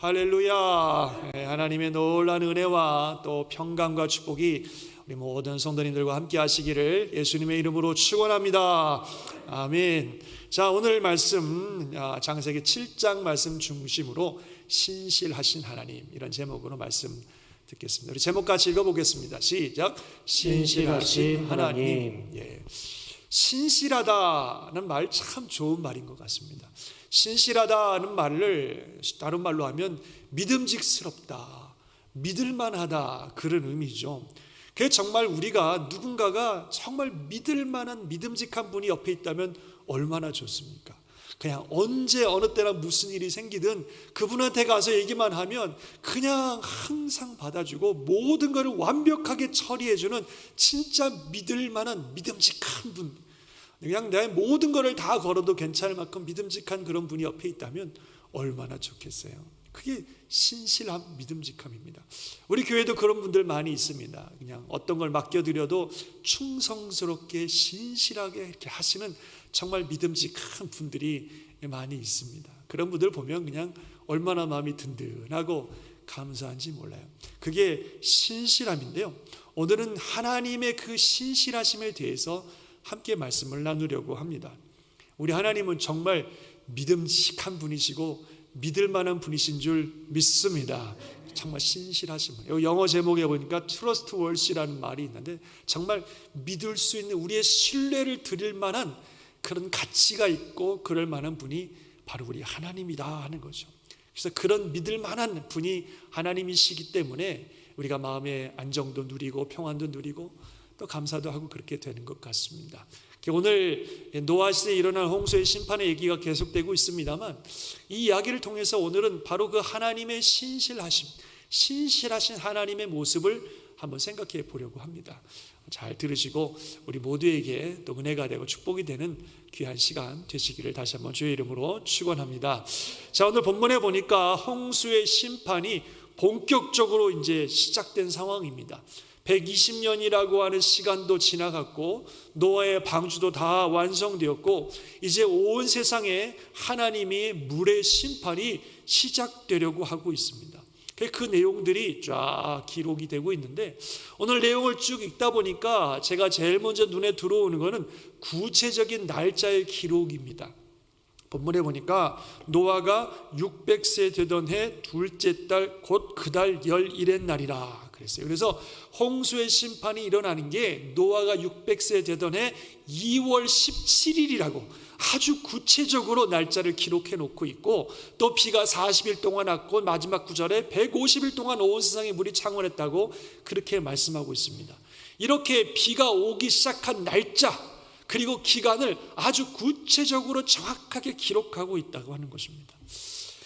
할렐루야. 하나님의 놀라운 은혜와 또 평강과 축복이 우리 모든 성도님들과 함께 하시기를 예수님의 이름으로 축원합니다. 아멘. 자, 오늘 말씀 창세기 7장 말씀 중심으로 신실하신 하나님, 이런 제목으로 말씀 듣겠습니다. 우리 제목 같이 읽어보겠습니다. 시작. 신실하신 하나님. 예. 신실하다는 말 참 좋은 말인 것 같습니다. 신실하다는 말을 다른 말로 하면 믿음직스럽다, 믿을만하다, 그런 의미죠. 그게 정말 우리가 누군가가 정말 믿을만한 믿음직한 분이 옆에 있다면 얼마나 좋습니까? 그냥 언제 어느 때나 무슨 일이 생기든 그분한테 가서 얘기만 하면 그냥 항상 받아주고 모든 것을 완벽하게 처리해주는 진짜 믿을만한 믿음직한 분, 그냥 내 모든 것을 다 걸어도 괜찮을 만큼 믿음직한 그런 분이 옆에 있다면 얼마나 좋겠어요. 그게 신실함, 믿음직함입니다. 우리 교회도 그런 분들 많이 있습니다. 그냥 어떤 걸 맡겨드려도 충성스럽게 신실하게 이렇게 하시는 정말 믿음직한 분들이 많이 있습니다. 그런 분들 보면 그냥 얼마나 마음이 든든하고 감사한지 몰라요. 그게 신실함인데요, 오늘은 하나님의 그 신실하심에 대해서 함께 말씀을 나누려고 합니다. 우리 하나님은 정말 믿음직한 분이시고 믿을 만한 분이신 줄 믿습니다. 정말 신실하신 분. 영어 제목에 보니까 trustworthy라는 말이 있는데 정말 믿을 수 있는, 우리의 신뢰를 드릴 만한 그런 가치가 있고 그럴 만한 분이 바로 우리 하나님이다 하는 거죠. 그래서 그런 믿을 만한 분이 하나님이시기 때문에 우리가 마음의 안정도 누리고 평안도 누리고 또 감사도 하고 그렇게 되는 것 같습니다. 오늘 노아 시대에 일어난 홍수의 심판의 얘기가 계속되고 있습니다만, 이 이야기를 통해서 오늘은 바로 그 하나님의 신실하신 하나님의 모습을 한번 생각해 보려고 합니다. 잘 들으시고 우리 모두에게 또 은혜가 되고 축복이 되는 귀한 시간 되시기를 다시 한번 주의 이름으로 축원합니다. 자, 오늘 본문에 보니까 홍수의 심판이 본격적으로 이제 시작된 상황입니다. 120년이라고 하는 시간도 지나갔고 노아의 방주도 다 완성되었고 이제 온 세상에 하나님의 물의 심판이 시작되려고 하고 있습니다. 그 내용들이 쫙 기록이 되고 있는데, 오늘 내용을 쭉 읽다 보니까 제가 제일 먼저 눈에 들어오는 것은 구체적인 날짜의 기록입니다. 본문에 보니까 노아가 600세 되던 해 둘째 달 곧 그 달 11의 날이라 그랬어요. 그래서 홍수의 심판이 일어나는 게 노아가 600세 되던 해 2월 17일이라고 아주 구체적으로 날짜를 기록해 놓고 있고, 또 비가 40일 동안 왔고 마지막 구절에 150일 동안 온 세상에 물이 창원했다고 그렇게 말씀하고 있습니다. 이렇게 비가 오기 시작한 날짜 그리고 기간을 아주 구체적으로 정확하게 기록하고 있다고 하는 것입니다.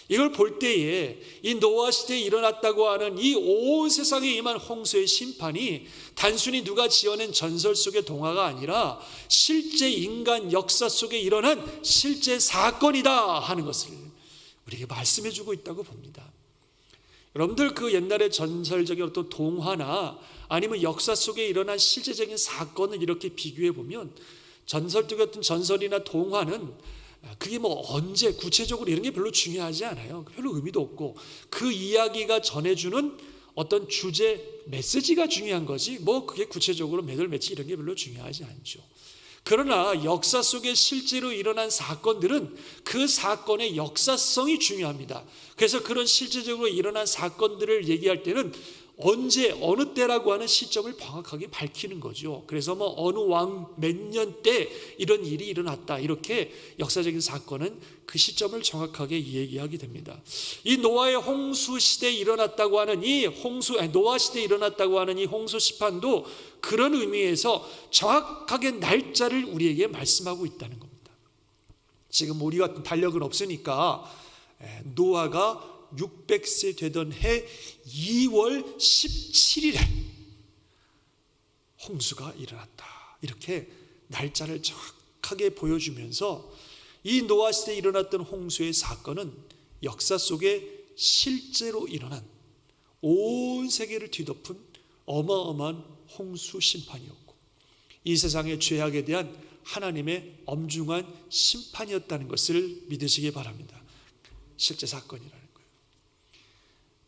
이걸 볼 때에 이 노아 시대에 일어났다고 하는 이 온 세상에 임한 홍수의 심판이 단순히 누가 지어낸 전설 속의 동화가 아니라 실제 인간 역사 속에 일어난 실제 사건이다 하는 것을 우리에게 말씀해 주고 있다고 봅니다. 여러분들 그 옛날에 전설적인 어떤 동화나 아니면 역사 속에 일어난 실제적인 사건을 이렇게 비교해 보면, 전설적 같은 전설이나 동화는 그게 뭐 언제 구체적으로 이런 게 별로 중요하지 않아요. 별로 의미도 없고 그 이야기가 전해주는 어떤 주제 메시지가 중요한 거지, 뭐 그게 구체적으로 몇월 며칠 이런 게 별로 중요하지 않죠. 그러나 역사 속에 실제로 일어난 사건들은 그 사건의 역사성이 중요합니다. 그래서 그런 실제적으로 일어난 사건들을 얘기할 때는 언제 어느 때라고 하는 시점을 정확하게 밝히는 거죠. 그래서 뭐 어느 왕 몇 년 때 이런 일이 일어났다, 이렇게 역사적인 사건은 그 시점을 정확하게 얘기하게 됩니다. 이 노아의 홍수 시대에 일어났다고 하는 노아 시대에 일어났다고 하는 이 홍수 심판도 그런 의미에서 정확하게 날짜를 우리에게 말씀하고 있다는 겁니다. 지금 우리 같은 달력은 없으니까 노아가 600세 되던 해 2월 17일에 홍수가 일어났다, 이렇게 날짜를 정확하게 보여주면서 이 노아 시대에 일어났던 홍수의 사건은 역사 속에 실제로 일어난 온 세계를 뒤덮은 어마어마한 홍수 심판이었고, 이 세상의 죄악에 대한 하나님의 엄중한 심판이었다는 것을 믿으시기 바랍니다. 실제 사건이라는 거예요.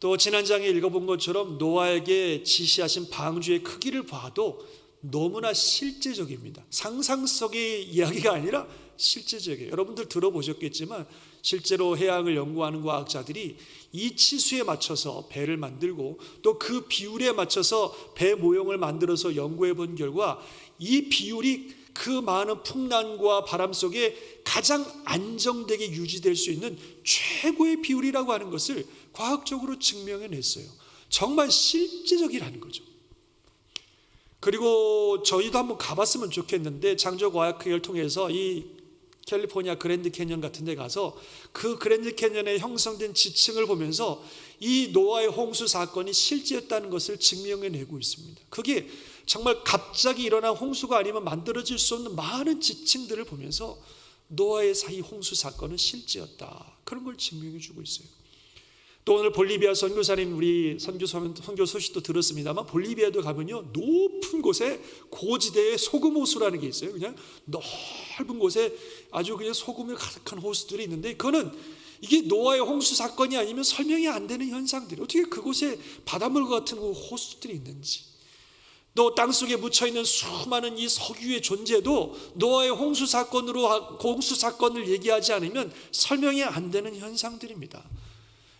또 지난 장에 읽어본 것처럼 노아에게 지시하신 방주의 크기를 봐도 너무나 실제적입니다. 상상 속의 이야기가 아니라 실제적이에요. 여러분들 들어보셨겠지만 실제로 해양을 연구하는 과학자들이 이 치수에 맞춰서 배를 만들고 또 그 비율에 맞춰서 배 모형을 만들어서 연구해 본 결과 이 비율이 그 많은 풍랑과 바람 속에 가장 안정되게 유지될 수 있는 최고의 비율이라고 하는 것을 과학적으로 증명해냈어요. 정말 실제적이라는 거죠. 그리고 저희도 한번 가봤으면 좋겠는데 창조과학회를 통해서 이 캘리포니아 그랜드 캐년 같은 데 가서 그 그랜드 캐년에 형성된 지층을 보면서 이 노아의 홍수 사건이 실제였다는 것을 증명해내고 있습니다. 그게 정말 갑자기 일어난 홍수가 아니면 만들어질 수 없는 많은 지층들을 보면서 노아의 사이 홍수 사건은 실제였다, 그런 걸 증명해주고 있어요. 또 오늘 볼리비아 선교사님 우리 선교 소식도 들었습니다만 볼리비아도 가면요, 높은 곳에 고지대에 소금 호수라는 게 있어요. 그냥 넓은 곳에 아주 그냥 소금이 가득한 호수들이 있는데 그거는 이게 노아의 홍수 사건이 아니면 설명이 안 되는 현상들이, 어떻게 그곳에 바닷물과 같은 호수들이 있는지, 또 땅속에 묻혀있는 수많은 이 석유의 존재도 노아의 홍수 사건을 얘기하지 않으면 설명이 안 되는 현상들입니다.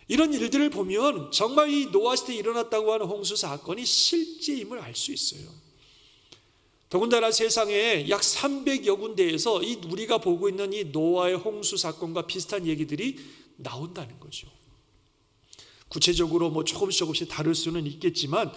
이런 일들을 보면 정말 이 노아 시대에 일어났다고 하는 홍수 사건이 실제임을 알 수 있어요. 더군다나 세상에 약 300여 군데에서 이 우리가 보고 있는 이 노아의 홍수 사건과 비슷한 얘기들이 나온다는 거죠. 구체적으로 조금씩 다를 수는 있겠지만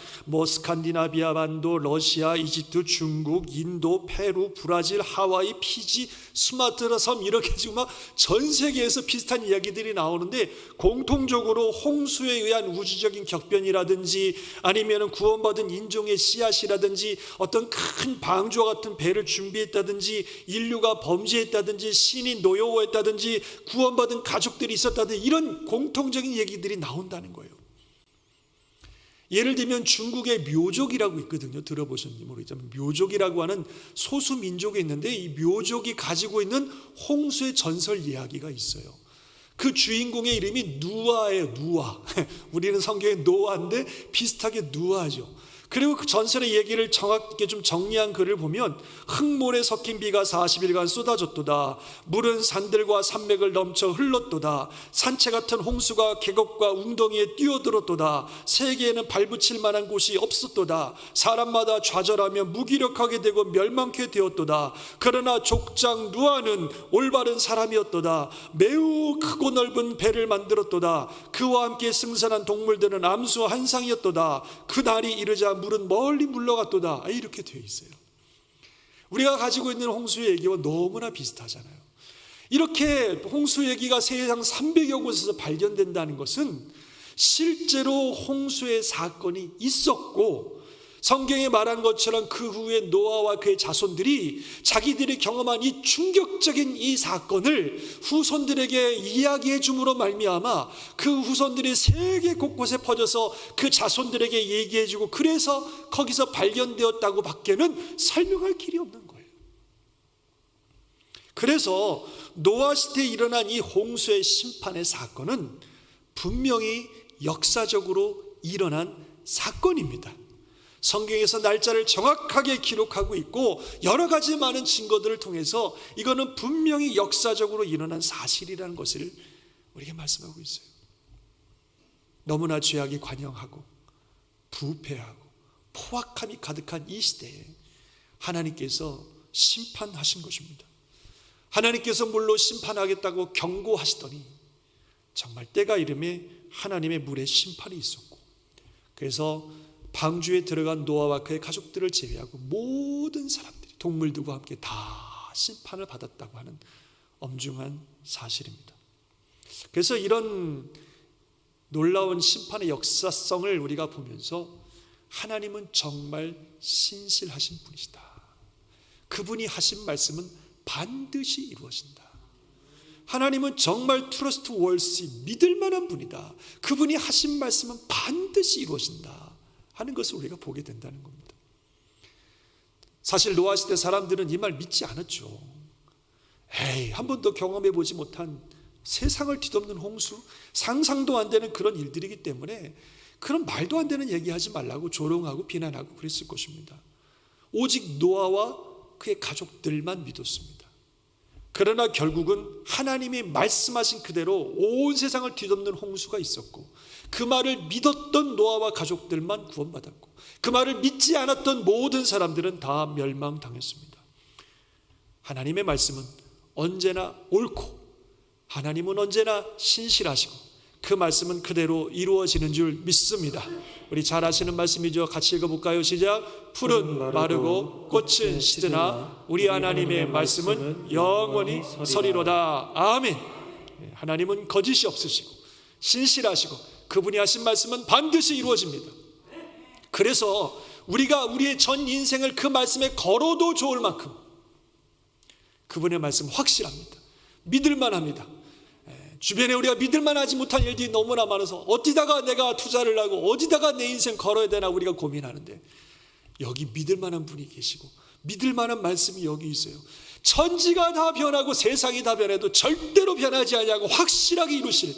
스칸디나비아 반도, 러시아, 이집트, 중국, 인도, 페루, 브라질, 하와이, 피지, 수마트라 섬, 이렇게 지금 막 전 세계에서 비슷한 이야기들이 나오는데 공통적으로 홍수에 의한 우주적인 격변이라든지 아니면 구원받은 인종의 씨앗이라든지 어떤 큰 방주와 같은 배를 준비했다든지 인류가 범죄했다든지 신이 노여워했다든지 구원받은 가족들이 있었다든지 이런 공통적인 얘기들이 나온다 는 거예요. 예를 들면 중국의 묘족이라고 있거든요. 들어보셨는지 모르겠지만 묘족이라고 하는 소수 민족이 있는데 이 묘족이 가지고 있는 홍수의 전설 이야기가 있어요. 그 주인공의 이름이 누아예요. 누아. 우리는 성경에 노아인데 비슷하게 누아죠. 그리고 그 전설의 얘기를 정확하게 좀 정리한 글을 보면 흙물에 섞인 비가 40일간 쏟아졌도다. 물은 산들과 산맥을 넘쳐 흘렀도다. 산채 같은 홍수가 계곡과 웅덩이에 뛰어들었도다. 세계에는 발붙일 만한 곳이 없었도다. 사람마다 좌절하며 무기력하게 되고 멸망케 되었도다. 그러나 족장 누아는 올바른 사람이었도다. 매우 크고 넓은 배를 만들었도다. 그와 함께 승선한 동물들은 암수 한 상이었도다. 그 날이 이르자 물은 멀리 물러갔도다. 이렇게 되어 있어요. 우리가 가지고 있는 홍수 얘기와 너무나 비슷하잖아요. 이렇게 홍수 얘기가 세상 300여 곳에서 발견된다는 것은 실제로 홍수의 사건이 있었고 성경에 말한 것처럼 그 후에 노아와 그의 자손들이 자기들이 경험한 이 충격적인 이 사건을 후손들에게 이야기해 줌으로 말미암아 그 후손들이 세계 곳곳에 퍼져서 그 자손들에게 얘기해 주고 그래서 거기서 발견되었다고 밖에는 설명할 길이 없는 거예요. 그래서 노아 시대에 일어난 이 홍수의 심판의 사건은 분명히 역사적으로 일어난 사건입니다. 성경에서 날짜를 정확하게 기록하고 있고 여러 가지 많은 증거들을 통해서 이거는 분명히 역사적으로 일어난 사실이라는 것을 우리에게 말씀하고 있어요. 너무나 죄악이 관영하고 부패하고 포악함이 가득한 이 시대에 하나님께서 심판하신 것입니다. 하나님께서 물로 심판하겠다고 경고하시더니 정말 때가 이름에 하나님의 물의 심판이 있었고 그래서 방주에 들어간 노아와 그의 가족들을 제외하고 모든 사람들이 동물들과 함께 다 심판을 받았다고 하는 엄중한 사실입니다. 그래서 이런 놀라운 심판의 역사성을 우리가 보면서 하나님은 정말 신실하신 분이시다. 그분이 하신 말씀은 반드시 이루어진다. 하나님은 정말 트러스트 월시 믿을 만한 분이다. 그분이 하신 말씀은 반드시 이루어진다 하는 것을 우리가 보게 된다는 겁니다. 사실 노아 시대 사람들은 이 말 믿지 않았죠. 한 번도 경험해 보지 못한 세상을 뒤덮는 홍수, 상상도 안 되는 그런 일들이기 때문에 그런 말도 안 되는 얘기하지 말라고 조롱하고 비난하고 그랬을 것입니다. 오직 노아와 그의 가족들만 믿었습니다. 그러나 결국은 하나님이 말씀하신 그대로 온 세상을 뒤덮는 홍수가 있었고, 그 말을 믿었던 노아와 가족들만 구원받았고, 그 말을 믿지 않았던 모든 사람들은 다 멸망당했습니다. 하나님의 말씀은 언제나 옳고, 하나님은 언제나 신실하시고, 그 말씀은 그대로 이루어지는 줄 믿습니다. 우리 잘 아시는 말씀이죠. 같이 읽어볼까요? 시작. 풀은 마르고 꽃은 시드나 우리 하나님의 말씀은 영원히 서리로다. 아멘. 하나님은 거짓이 없으시고 신실하시고 그분이 하신 말씀은 반드시 이루어집니다. 그래서 우리가 우리의 전 인생을 그 말씀에 걸어도 좋을 만큼 그분의 말씀은 확실합니다. 믿을만합니다. 주변에 우리가 믿을만하지 못한 일들이 너무나 많아서 어디다가 내가 투자를 하고 어디다가 내 인생 걸어야 되나 우리가 고민하는데, 여기 믿을만한 분이 계시고 믿을만한 말씀이 여기 있어요. 천지가 다 변하고 세상이 다 변해도 절대로 변하지 아니하고 확실하게 이루실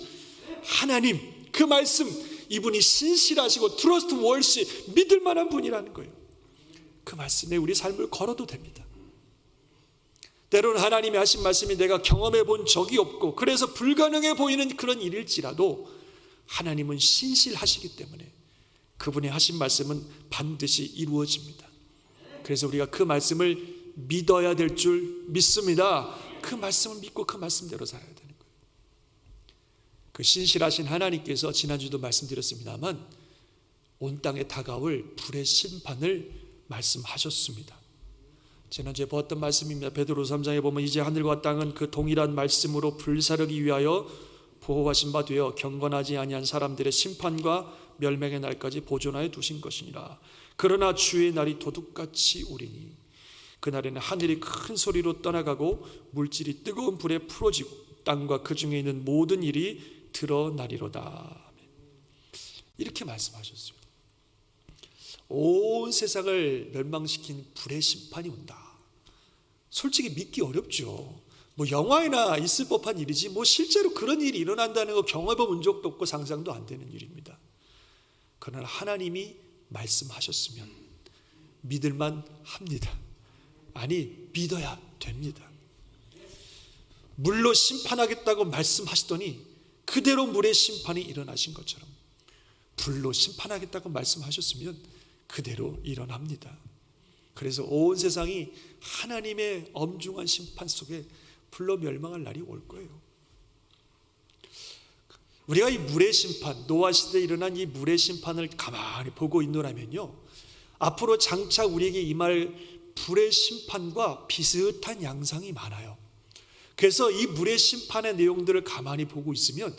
하나님, 그 말씀, 이분이 신실하시고 트러스트 월시 믿을만한 분이라는 거예요. 그 말씀에 우리 삶을 걸어도 됩니다. 때로는 하나님이 하신 말씀이 내가 경험해 본 적이 없고 그래서 불가능해 보이는 그런 일일지라도 하나님은 신실하시기 때문에 그분의 하신 말씀은 반드시 이루어집니다. 그래서 우리가 그 말씀을 믿어야 될 줄 믿습니다. 그 말씀을 믿고 그 말씀대로 살아야 되는 거예요. 그 신실하신 하나님께서 지난주도 말씀드렸습니다만 온 땅에 다가올 불의 심판을 말씀하셨습니다. 지난주에 보았던 말씀입니다. 베드로서 3장에 보면 이제 하늘과 땅은 그 동일한 말씀으로 불사르기 위하여 보호하신 바 되어 경건하지 아니한 사람들의 심판과 멸망의 날까지 보존하여 두신 것이니라. 그러나 주의 날이 도둑같이 오리니 그날에는 하늘이 큰 소리로 떠나가고 물질이 뜨거운 불에 풀어지고 땅과 그 중에 있는 모든 일이 드러나리로다. 이렇게 말씀하셨어요. 온 세상을 멸망시킨 불의 심판이 온다. 솔직히 믿기 어렵죠. 뭐 영화에나 있을 법한 일이지 뭐 실제로 그런 일이 일어난다는 거 경험해 본 적도 없고 상상도 안 되는 일입니다. 그러나 하나님이 말씀하셨으면 믿을만 합니다. 아니, 믿어야 됩니다. 물로 심판하겠다고 말씀하시더니 그대로 물의 심판이 일어나신 것처럼 불로 심판하겠다고 말씀하셨으면 그대로 일어납니다. 그래서 온 세상이 하나님의 엄중한 심판 속에 불로 멸망할 날이 올 거예요. 우리가 이 물의 심판, 노아 시대에 일어난 이 물의 심판을 가만히 보고 있노라면요, 앞으로 장차 우리에게 임할 불의 심판과 비슷한 양상이 많아요. 그래서 이 물의 심판의 내용들을 가만히 보고 있으면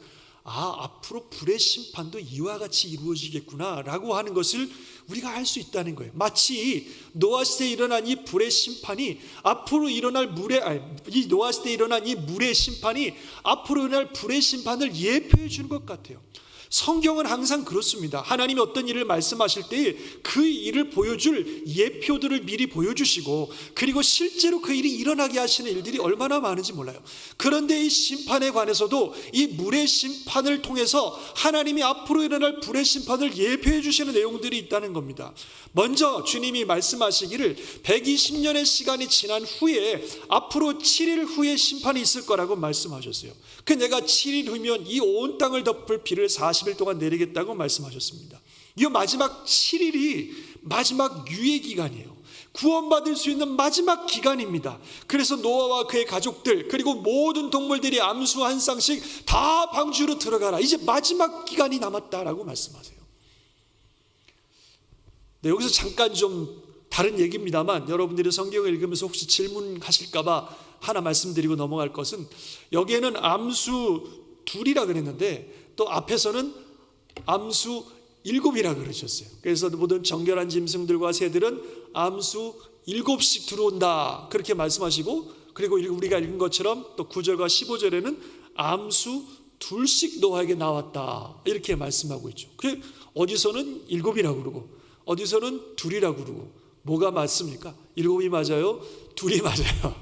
앞으로 불의 심판도 이와 같이 이루어지겠구나 라고 하는 것을 우리가 알 수 있다는 거예요. 마치 노아 시대에 일어난 이 불의 심판이 앞으로 일어날 이 노아 시대에 일어난 이 물의 심판이 앞으로 일어날 불의 심판을 예표해 주는 것 같아요. 성경은 항상 그렇습니다. 하나님이 어떤 일을 말씀하실 때 그 일을 보여줄 예표들을 미리 보여주시고 그리고 실제로 그 일이 일어나게 하시는 일들이 얼마나 많은지 몰라요. 그런데 이 심판에 관해서도 이 물의 심판을 통해서 하나님이 앞으로 일어날 불의 심판을 예표해 주시는 내용들이 있다는 겁니다. 먼저 주님이 말씀하시기를 120년의 시간이 지난 후에 앞으로 7일 후에 심판이 있을 거라고 말씀하셨어요. 그 내가 7일 후면 이 온 땅을 덮을 비를 40일 동안 내리겠다고 말씀하셨습니다. 이 마지막 7일이 마지막 유예 기간이에요. 구원받을 수 있는 마지막 기간입니다. 그래서 노아와 그의 가족들 그리고 모든 동물들이 암수 한 쌍씩 다 방주로 들어가라. 이제 마지막 기간이 남았다라고 말씀하세요. 네, 여기서 잠깐 좀 다른 얘기입니다만 여러분들이 성경을 읽으면서 혹시 질문하실까봐 하나 말씀드리고 넘어갈 것은, 여기에는 암수 2이라 그랬는데 또 앞에서는 암수 7이라 그러셨어요. 그래서 모든 정결한 짐승들과 새들은 암수 7씩 들어온다 그렇게 말씀하시고, 그리고 우리가 읽은 것처럼 또 9절과 15절에는 암수 2씩 노아에게 나왔다 이렇게 말씀하고 있죠. 그 어디서는 7이라고 그러고 어디서는 2이라고 그러고 뭐가 맞습니까? 7이 맞아요? 2이 맞아요.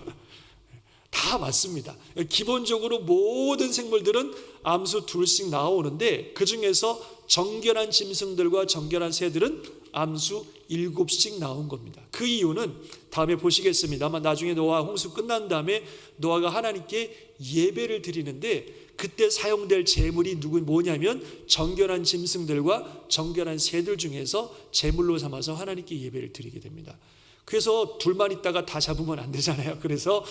다 맞습니다. 기본적으로 모든 생물들은 암수 둘씩 나오는데 그 중에서 정결한 짐승들과 정결한 새들은 암수 7씩 나온 겁니다. 그 이유는 다음에 보시겠습니다만 나중에 노아 홍수 끝난 다음에 노아가 하나님께 예배를 드리는데 그때 사용될 제물이 뭐냐면 정결한 짐승들과 정결한 새들 중에서 제물로 삼아서 하나님께 예배를 드리게 됩니다. 그래서 둘만 있다가 다 잡으면 안 되잖아요. 그래서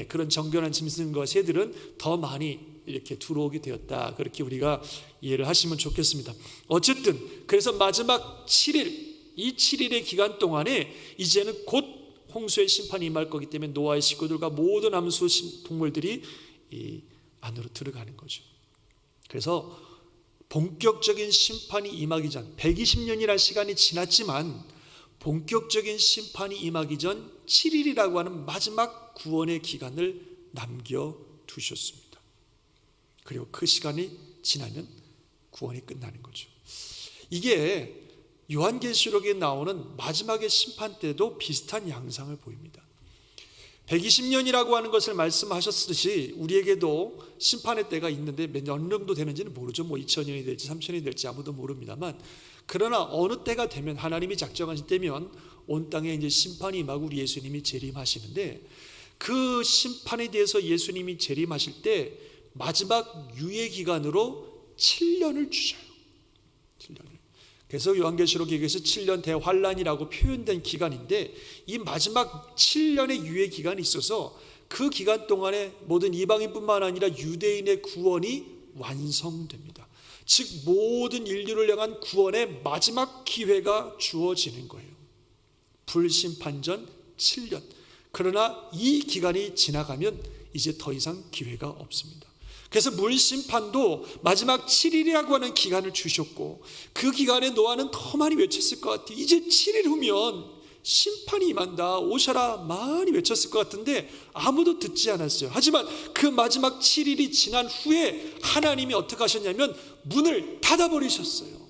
그런 정결한 짐승과 새들은 더 많이 이렇게 들어오게 되었다. 그렇게 우리가 이해를 하시면 좋겠습니다. 어쨌든 그래서 마지막 7일, 이 7일의 기간 동안에 이제는 곧 홍수의 심판이 임할 거기 때문에 노아의 식구들과 모든 암수 동물들이 이 안으로 들어가는 거죠. 그래서 본격적인 심판이 임하기 전 120년이라는 시간이 지났지만 본격적인 심판이 임하기 전 7일이라고 하는 마지막 구원의 기간을 남겨두셨습니다. 그리고 그 시간이 지나면 구원이 끝나는 거죠. 이게 요한계시록에 나오는 마지막의 심판 때도 비슷한 양상을 보입니다. 120년이라고 하는 것을 말씀하셨듯이 우리에게도 심판의 때가 있는데 몇 년 정도 되는지는 모르죠. 뭐 2000년이 될지 3000년이 될지 아무도 모릅니다만, 그러나 어느 때가 되면 하나님이 작정하신 때면 온 땅에 이제 심판이 임하고 우리 예수님이 재림하시는데, 그 심판에 대해서 예수님이 재림하실 때 마지막 유예 기간으로 7년을 주셔요. 7년을. 그래서 요한계시록 얘기에서 7년 대환란이라고 표현된 기간인데, 이 마지막 7년의 유예 기간이 있어서 그 기간 동안에 모든 이방인뿐만 아니라 유대인의 구원이 완성됩니다. 즉 모든 인류를 향한 구원의 마지막 기회가 주어지는 거예요. 불심판 전 7년. 그러나 이 기간이 지나가면 이제 더 이상 기회가 없습니다. 그래서 물심판도 마지막 7일이라고 하는 기간을 주셨고, 그 기간에 노아는 더 많이 외쳤을 것 같아요. 이제 7일 후면 심판이 임한다, 오셔라 많이 외쳤을 것 같은데 아무도 듣지 않았어요. 하지만 그 마지막 7일이 지난 후에 하나님이 어떻게 하셨냐면 문을 닫아버리셨어요.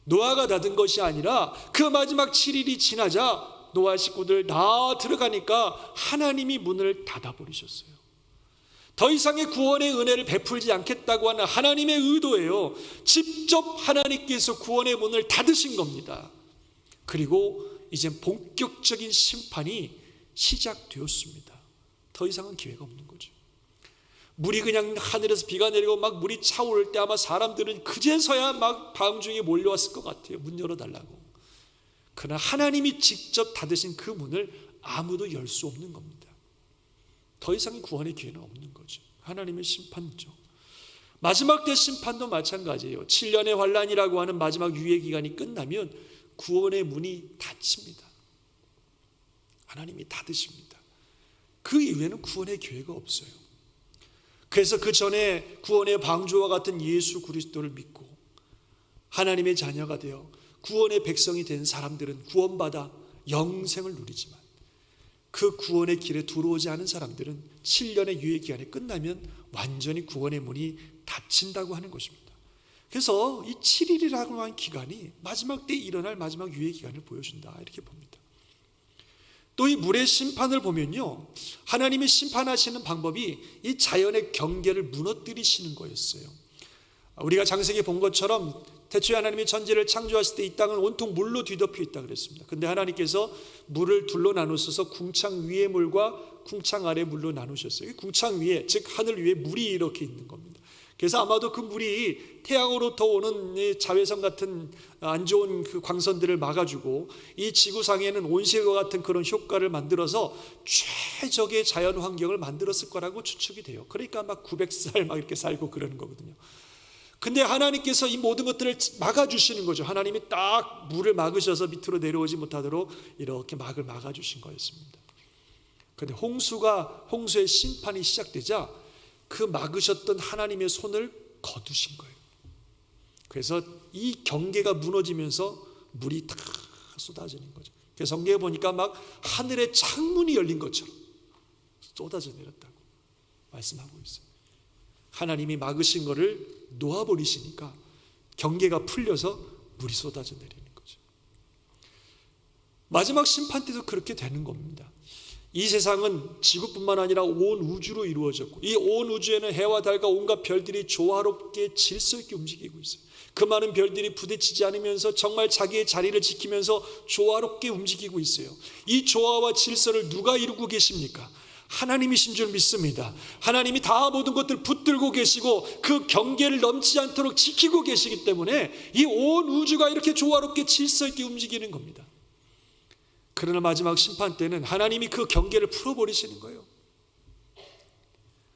노아가 닫은 것이 아니라 그 마지막 7일이 지나자 노아 식구들 다 들어가니까 하나님이 문을 닫아버리셨어요. 더 이상의 구원의 은혜를 베풀지 않겠다고 하는 하나님의 의도예요. 직접 하나님께서 구원의 문을 닫으신 겁니다. 그리고 이제 본격적인 심판이 시작되었습니다. 더 이상은 기회가 없는 거죠. 물이 그냥 하늘에서 비가 내리고 막 물이 차오를 때 아마 사람들은 그제서야 막 방중에 몰려왔을 것 같아요. 문 열어달라고. 그러나 하나님이 직접 닫으신 그 문을 아무도 열 수 없는 겁니다. 더 이상의 구원의 기회는 없는 거죠. 하나님의 심판이죠. 마지막 때 심판도 마찬가지예요. 7년의 환란이라고 하는 마지막 유예 기간이 끝나면 구원의 문이 닫힙니다. 하나님이 닫으십니다. 그 이후에는 구원의 기회가 없어요. 그래서 그 전에 구원의 방주와 같은 예수 그리스도를 믿고 하나님의 자녀가 되어 구원의 백성이 된 사람들은 구원받아 영생을 누리지만, 그 구원의 길에 들어오지 않은 사람들은 7년의 유예 기간이 끝나면 완전히 구원의 문이 닫힌다고 하는 것입니다. 그래서 이 7일이라고 하는 기간이 마지막 때 일어날 마지막 유예 기간을 보여준다, 이렇게 봅니다. 또 이 물의 심판을 보면요, 하나님이 심판하시는 방법이 이 자연의 경계를 무너뜨리시는 거였어요. 우리가 창세기에 본 것처럼 태초에 하나님이 천지를 창조하실 때 이 땅은 온통 물로 뒤덮여 있다 그랬습니다. 근데 하나님께서 물을 둘로 나누셔서 궁창 위의 물과 궁창 아래 물로 나누셨어요. 이 궁창 위에, 즉 하늘 위에 물이 이렇게 있는 겁니다. 그래서 아마도 그 물이 태양으로부터 오는 자외선 같은 안 좋은 그 광선들을 막아주고 이 지구상에는 온실과 같은 그런 효과를 만들어서 최적의 자연 환경을 만들었을 거라고 추측이 돼요. 그러니까 막 900살 막 이렇게 살고 그러는 거거든요. 근데 하나님께서 이 모든 것들을 막아주시는 거죠. 하나님이 딱 물을 막으셔서 밑으로 내려오지 못하도록 이렇게 막을 막아주신 거였습니다. 그런데 홍수의 심판이 시작되자 그 막으셨던 하나님의 손을 거두신 거예요. 그래서 이 경계가 무너지면서 물이 다 쏟아지는 거죠. 그래서 성경에 보니까 막 하늘의 창문이 열린 것처럼 쏟아져 내렸다고 말씀하고 있어요. 하나님이 막으신 거를 놓아버리시니까 경계가 풀려서 물이 쏟아져 내리는 거죠. 마지막 심판 때도 그렇게 되는 겁니다. 이 세상은 지구뿐만 아니라 온 우주로 이루어졌고 이 온 우주에는 해와 달과 온갖 별들이 조화롭게 질서 있게 움직이고 있어요. 그 많은 별들이 부딪히지 않으면서 정말 자기의 자리를 지키면서 조화롭게 움직이고 있어요. 이 조화와 질서를 누가 이루고 계십니까? 하나님이신 줄 믿습니다. 하나님이 다 모든 것들을 붙들고 계시고 그 경계를 넘지 않도록 지키고 계시기 때문에 이 온 우주가 이렇게 조화롭게 질서 있게 움직이는 겁니다. 그러나 마지막 심판 때는 하나님이 그 경계를 풀어버리시는 거예요.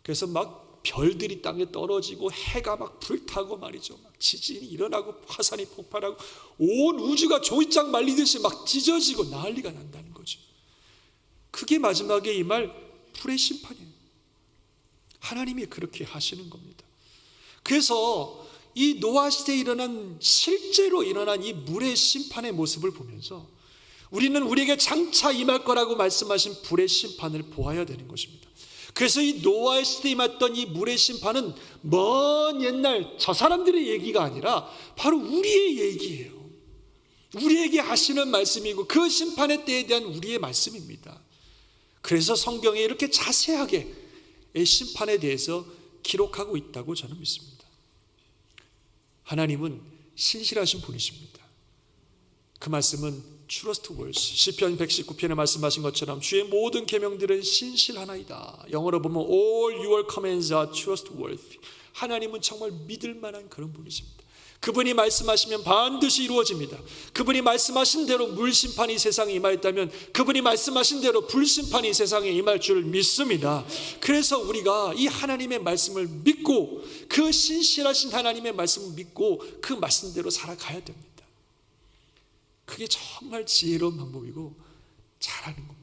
그래서 막 별들이 땅에 떨어지고 해가 막 불타고 말이죠. 막 지진이 일어나고 화산이 폭발하고 온 우주가 조이장 말리듯이 막 찢어지고 난리가 난다는 거죠. 그게 마지막에 임할 불의 심판이에요. 하나님이 그렇게 하시는 겁니다. 그래서 이 노아 시대에 실제로 일어난 이 물의 심판의 모습을 보면서 우리는 우리에게 장차 임할 거라고 말씀하신 불의 심판을 보아야 되는 것입니다. 그래서 이 노아의 시대에 임했던 이 물의 심판은 먼 옛날 저 사람들의 얘기가 아니라 바로 우리의 얘기예요. 우리에게 하시는 말씀이고 그 심판의 때에 대한 우리의 말씀입니다. 그래서 성경에 이렇게 자세하게 이 심판에 대해서 기록하고 있다고 저는 믿습니다. 하나님은 신실하신 분이십니다. 그 말씀은 Trust words. 시편 119편에 말씀하신 것처럼 주의 모든 계명들은 신실하나이다. 영어로 보면 All your commands are trustworthy. 하나님은 정말 믿을 만한 그런 분이십니다. 그분이 말씀하시면 반드시 이루어집니다. 그분이 말씀하신 대로 물심판이 세상에 임하였다면 그분이 말씀하신 대로 불심판이 세상에 임할 줄 믿습니다. 그래서 우리가 이 하나님의 말씀을 믿고 그 신실하신 하나님의 말씀을 믿고 그 말씀대로 살아가야 됩니다. 그게 정말 지혜로운 방법이고 잘하는 겁니다.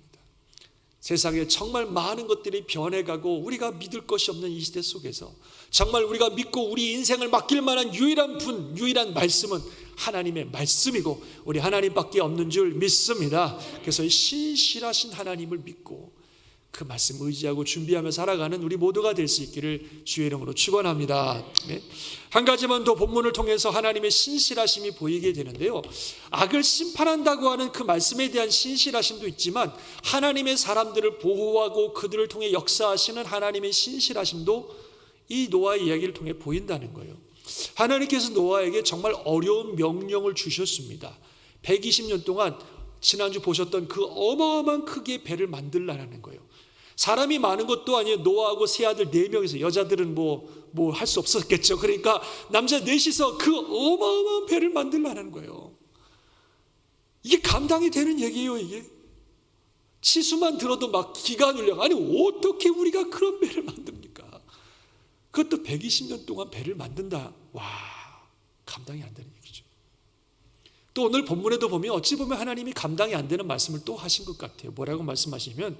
세상에 정말 많은 것들이 변해가고 우리가 믿을 것이 없는 이 시대 속에서 정말 우리가 믿고 우리 인생을 맡길 만한 유일한 분, 유일한 말씀은 하나님의 말씀이고 우리 하나님밖에 없는 줄 믿습니다. 그래서 신실하신 하나님을 믿고 그 말씀 의지하고 준비하며 살아가는 우리 모두가 될 수 있기를 주의 이름으로 축원합니다. 한 가지만 더 본문을 통해서 하나님의 신실하심이 보이게 되는데요. 악을 심판한다고 하는 그 말씀에 대한 신실하심도 있지만 하나님의 사람들을 보호하고 그들을 통해 역사하시는 하나님의 신실하심도 이 노아의 이야기를 통해 보인다는 거예요. 하나님께서 노아에게 정말 어려운 명령을 주셨습니다. 120년 동안 지난주 보셨던 그 어마어마한 크기의 배를 만들라는 거예요. 사람이 많은 것도 아니에요. 노아하고 세 아들 4명이서 여자들은 뭐 할 수 없었겠죠. 그러니까 남자 넷이서 그 어마어마한 배를 만들라는 거예요. 이게 감당이 되는 얘기예요. 이게 치수만 들어도 막 기가 눌려. 아니 어떻게 우리가 그런 배를 만듭니까? 그것도 120년 동안 배를 만든다. 와, 감당이 안 되는 얘기죠. 또 오늘 본문에도 보면 어찌 보면 하나님이 감당이 안 되는 말씀을 또 하신 것 같아요. 뭐라고 말씀하시면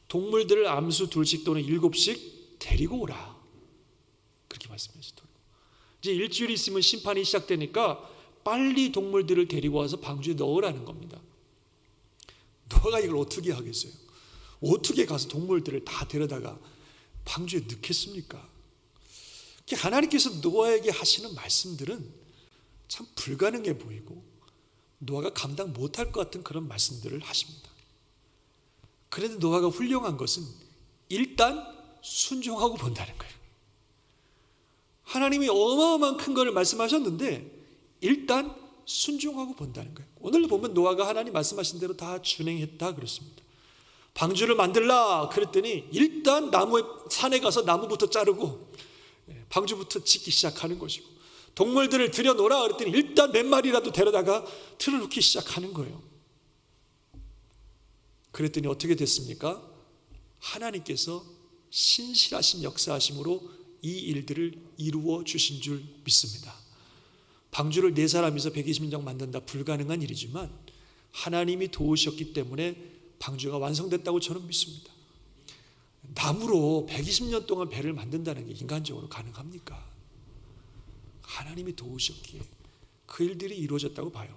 동물들을 암수 2씩 또는 7씩 데리고 오라. 그렇게 말씀하시더라고요. 이제 일주일 있으면 심판이 시작되니까 빨리 동물들을 데리고 와서 방주에 넣으라는 겁니다. 노아가 이걸 어떻게 하겠어요? 어떻게 가서 동물들을 다 데려다가 방주에 넣겠습니까? 하나님께서 노아에게 하시는 말씀들은 참 불가능해 보이고 노아가 감당 못할 것 같은 그런 말씀들을 하십니다. 그래도 노아가 훌륭한 것은 일단 순종하고 본다는 거예요. 하나님이 어마어마한 큰 거를 말씀하셨는데 일단 순종하고 본다는 거예요. 오늘 보면 노아가 하나님 말씀하신 대로 다 준행했다 그렇습니다. 방주를 만들라 그랬더니 일단 산에 가서 나무부터 자르고 방주부터 짓기 시작하는 것이고 동물들을 들여놓으라 그랬더니 일단 몇 마리라도 데려다가 틀어놓기 시작하는 거예요. 그랬더니 어떻게 됐습니까? 하나님께서 신실하신 역사하심으로 이 일들을 이루어 주신 줄 믿습니다. 방주를 4사람이서 120명 만든다 불가능한 일이지만 하나님이 도우셨기 때문에 방주가 완성됐다고 저는 믿습니다. 나무로 120년 동안 배를 만든다는 게 인간적으로 가능합니까? 하나님이 도우셨기에 그 일들이 이루어졌다고 봐요.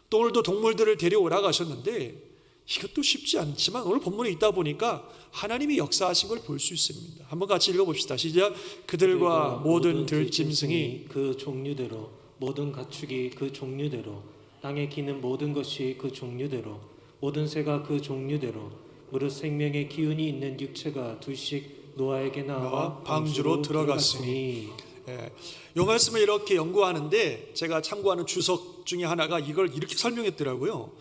또 오늘도 동물들을 데려오라 가셨는데 이것도 쉽지 않지만 오늘 본문에 있다 보니까 하나님이 역사하신 걸 볼 수 있습니다. 한번 같이 읽어봅시다. 시작. 그들과 모든 들짐승이 그 종류대로 모든 가축이 그 종류대로 땅에 기는 모든 것이 그 종류대로 모든 새가 그 종류대로 무릇 생명의 기운이 있는 육체가 둘씩 노아에게 나와 방주로 들어갔으니. 이 말씀을 이렇게 연구하는데 제가 참고하는 주석 중에 하나가 이걸 이렇게 설명했더라고요.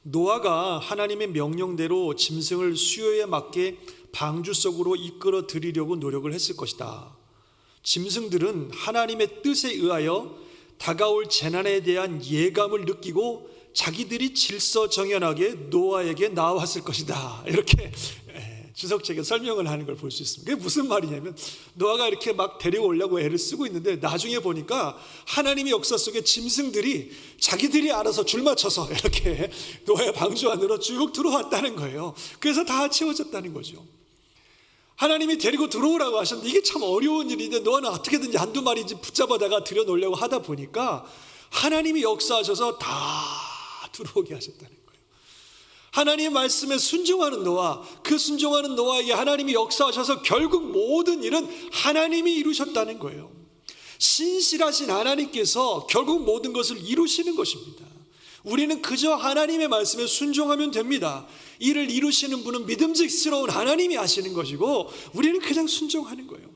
노아가 하나님의 명령대로 짐승을 수요에 맞게 방주 속으로 이끌어 들이려고 노력을 했을 것이다. 짐승들은 하나님의 뜻에 의하여 다가올 재난에 대한 예감을 느끼고 자기들이 질서정연하게 노아에게 나왔을 것이다. 이렇게 주석책에 설명을 하는 걸 볼 수 있습니다. 그게 무슨 말이냐면 노아가 이렇게 막 데려오려고 애를 쓰고 있는데 나중에 보니까 하나님의 역사 속에 짐승들이 자기들이 알아서 줄 맞춰서 이렇게 노아의 방주 안으로 쭉 들어왔다는 거예요. 그래서 다 채워졌다는 거죠. 하나님이 데리고 들어오라고 하셨는데 이게 참 어려운 일인데 노아는 어떻게든지 한두 마리 붙잡아다가 들여놓으려고 하다 보니까 하나님이 역사하셔서 다 들어오게 하셨다는 거예요. 하나님의 말씀에 순종하는 노아, 그 순종하는 노아에게 하나님이 역사하셔서 결국 모든 일은 하나님이 이루셨다는 거예요. 신실하신 하나님께서 결국 모든 것을 이루시는 것입니다. 우리는 그저 하나님의 말씀에 순종하면 됩니다. 이를 이루시는 분은 믿음직스러운 하나님이 하시는 것이고 우리는 그냥 순종하는 거예요.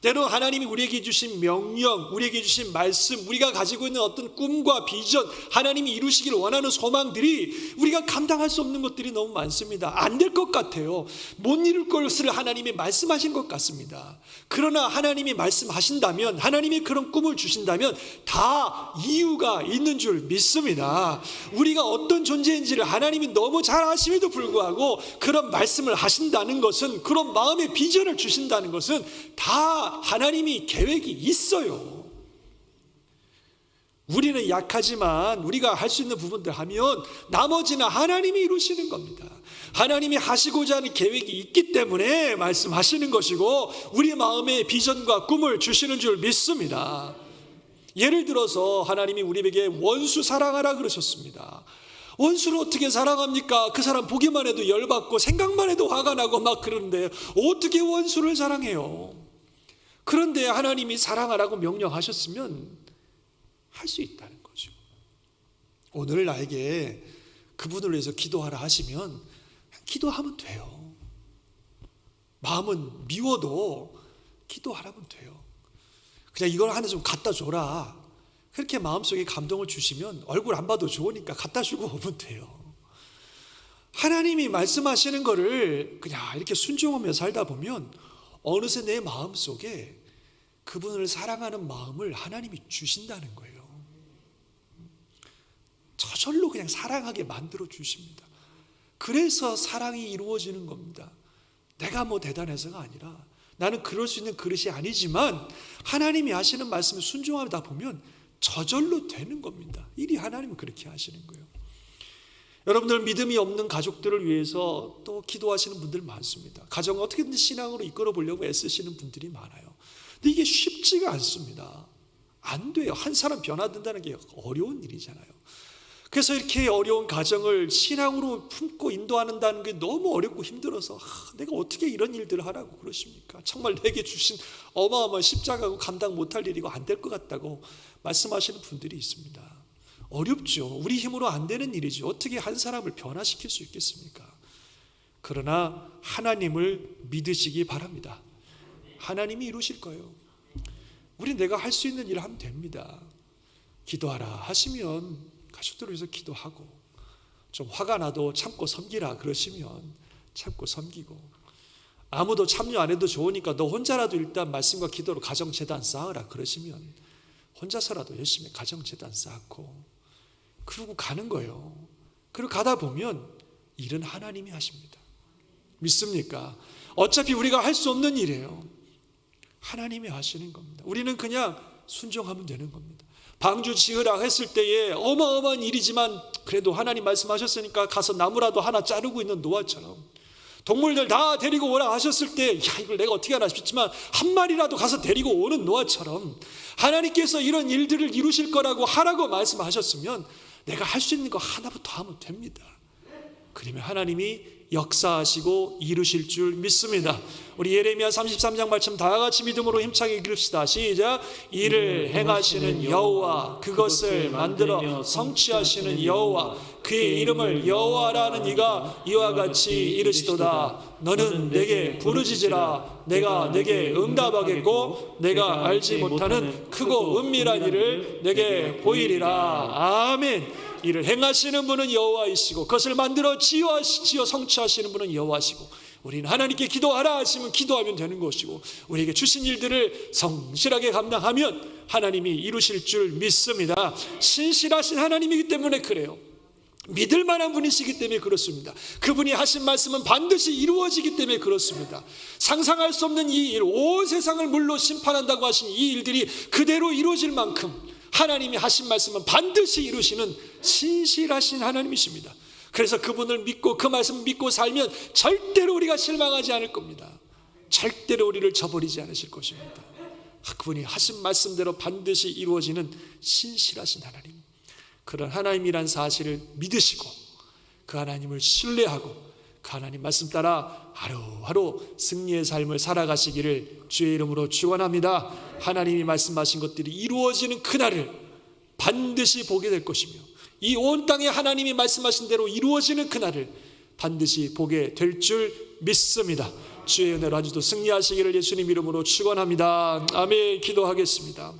때로 하나님이 우리에게 주신 명령, 우리에게 주신 말씀, 우리가 가지고 있는 어떤 꿈과 비전, 하나님이 이루시길 원하는 소망들이 우리가 감당할 수 없는 것들이 너무 많습니다. 안 될 것 같아요. 못 이룰 것을 하나님이 말씀하신 것 같습니다. 그러나 하나님이 말씀하신다면, 하나님이 그런 꿈을 주신다면 다 이유가 있는 줄 믿습니다. 우리가 어떤 존재인지를 하나님이 너무 잘 아심에도 불구하고 그런 말씀을 하신다는 것은, 그런 마음의 비전을 주신다는 것은 다 하나님이 계획이 있어요. 우리는 약하지만 우리가 할 수 있는 부분들 하면 나머지는 하나님이 이루시는 겁니다. 하나님이 하시고자 하는 계획이 있기 때문에 말씀하시는 것이고 우리 마음의 비전과 꿈을 주시는 줄 믿습니다. 예를 들어서 하나님이 우리에게 원수 사랑하라 그러셨습니다. 원수를 어떻게 사랑합니까? 그 사람 보기만 해도 열받고 생각만 해도 화가 나고 막 그러는데 어떻게 원수를 사랑해요? 그런데 하나님이 사랑하라고 명령하셨으면 할 수 있다는 거죠. 오늘 나에게 그분을 위해서 기도하라 하시면 기도하면 돼요. 마음은 미워도 기도하라면 돼요. 그냥 이걸 하나 좀 갖다 줘라. 그렇게 마음속에 감동을 주시면 얼굴 안 봐도 좋으니까 갖다 주고 오면 돼요. 하나님이 말씀하시는 거를 그냥 이렇게 순종하며 살다 보면 어느새 내 마음속에 그분을 사랑하는 마음을 하나님이 주신다는 거예요. 저절로 그냥 사랑하게 만들어 주십니다. 그래서 사랑이 이루어지는 겁니다. 내가 뭐 대단해서가 아니라 나는 그럴 수 있는 그릇이 아니지만 하나님이 하시는 말씀에 순종하다 보면 저절로 되는 겁니다. 이리 하나님은 그렇게 하시는 거예요. 여러분들 믿음이 없는 가족들을 위해서 또 기도하시는 분들 많습니다. 가정을 어떻게든 신앙으로 이끌어 보려고 애쓰시는 분들이 많아요. 근데 이게 쉽지가 않습니다. 안 돼요. 한 사람 변화된다는 게 어려운 일이잖아요. 그래서 이렇게 어려운 가정을 신앙으로 품고 인도한다는 게 너무 어렵고 힘들어서 내가 어떻게 이런 일들을 하라고 그러십니까? 정말 내게 주신 어마어마한 십자가고 감당 못할 일이고 안 될 것 같다고 말씀하시는 분들이 있습니다. 어렵죠. 우리 힘으로 안 되는 일이죠. 어떻게 한 사람을 변화시킬 수 있겠습니까? 그러나 하나님을 믿으시기 바랍니다. 하나님이 이루실 거예요. 우리 내가 할 수 있는 일을 하면 됩니다. 기도하라 하시면 가족들을 위해서 기도하고, 좀 화가 나도 참고 섬기라 그러시면 참고 섬기고, 아무도 참여 안 해도 좋으니까 너 혼자라도 일단 말씀과 기도로 가정재단 쌓으라 그러시면 혼자서라도 열심히 가정재단 쌓고 그러고 가는 거예요. 그리고 가다 보면 일은 하나님이 하십니다. 믿습니까? 어차피 우리가 할 수 없는 일이에요. 하나님이 하시는 겁니다. 우리는 그냥 순종하면 되는 겁니다. 방주 지으라 했을 때에 어마어마한 일이지만 그래도 하나님 말씀하셨으니까 가서 나무라도 하나 자르고 있는 노아처럼, 동물들 다 데리고 오라 하셨을 때 이걸 내가 어떻게 하나 싶지만 한 마리라도 가서 데리고 오는 노아처럼 하나님께서 이런 일들을 이루실 거라고 하라고 말씀하셨으면 내가 할 수 있는 거 하나부터 하면 됩니다. 그러면 하나님이 역사하시고 이루실 줄 믿습니다. 우리 예레미야 33장 말씀 다 같이 믿음으로 힘차게 읽읍시다. 시작. 이를 행하시는 여호와, 그것을 만들어 성취하시는 여호와, 그의 이름을 여호와라는 이가 이와 같이 이르시도다. 너는 내게 부르짖으라. 내가 내게 응답하겠고 내가 알지 못하는 크고 은밀한 일을 내게 보이리라. 아멘. 이를 행하시는 분은 여호와이시고 그것을 만들어 지어 성취하시는 분은 여호와시고, 우리는 하나님께 기도하라 하시면 기도하면 되는 것이고, 우리에게 주신 일들을 성실하게 감당하면 하나님이 이루실 줄 믿습니다. 신실하신 하나님이기 때문에 그래요. 믿을 만한 분이시기 때문에 그렇습니다. 그분이 하신 말씀은 반드시 이루어지기 때문에 그렇습니다. 상상할 수 없는 이 일, 온 세상을 물로 심판한다고 하신 이 일들이 그대로 이루어질 만큼 하나님이 하신 말씀은 반드시 이루시는 신실하신 하나님이십니다. 그래서 그분을 믿고 그 말씀을 믿고 살면 절대로 우리가 실망하지 않을 겁니다. 절대로 우리를 저버리지 않으실 것입니다. 그분이 하신 말씀대로 반드시 이루어지는 신실하신 하나님, 그런 하나님이란 사실을 믿으시고 그 하나님을 신뢰하고 그 하나님 말씀 따라 하루하루 승리의 삶을 살아가시기를 주의 이름으로 축원합니다. 하나님이 말씀하신 것들이 이루어지는 그날을 반드시 보게 될 것이며, 이 온 땅에 하나님이 말씀하신 대로 이루어지는 그날을 반드시 보게 될 줄 믿습니다. 주의 은혜로 한 주도 승리하시기를 예수님 이름으로 축원합니다. 아멘. 기도하겠습니다.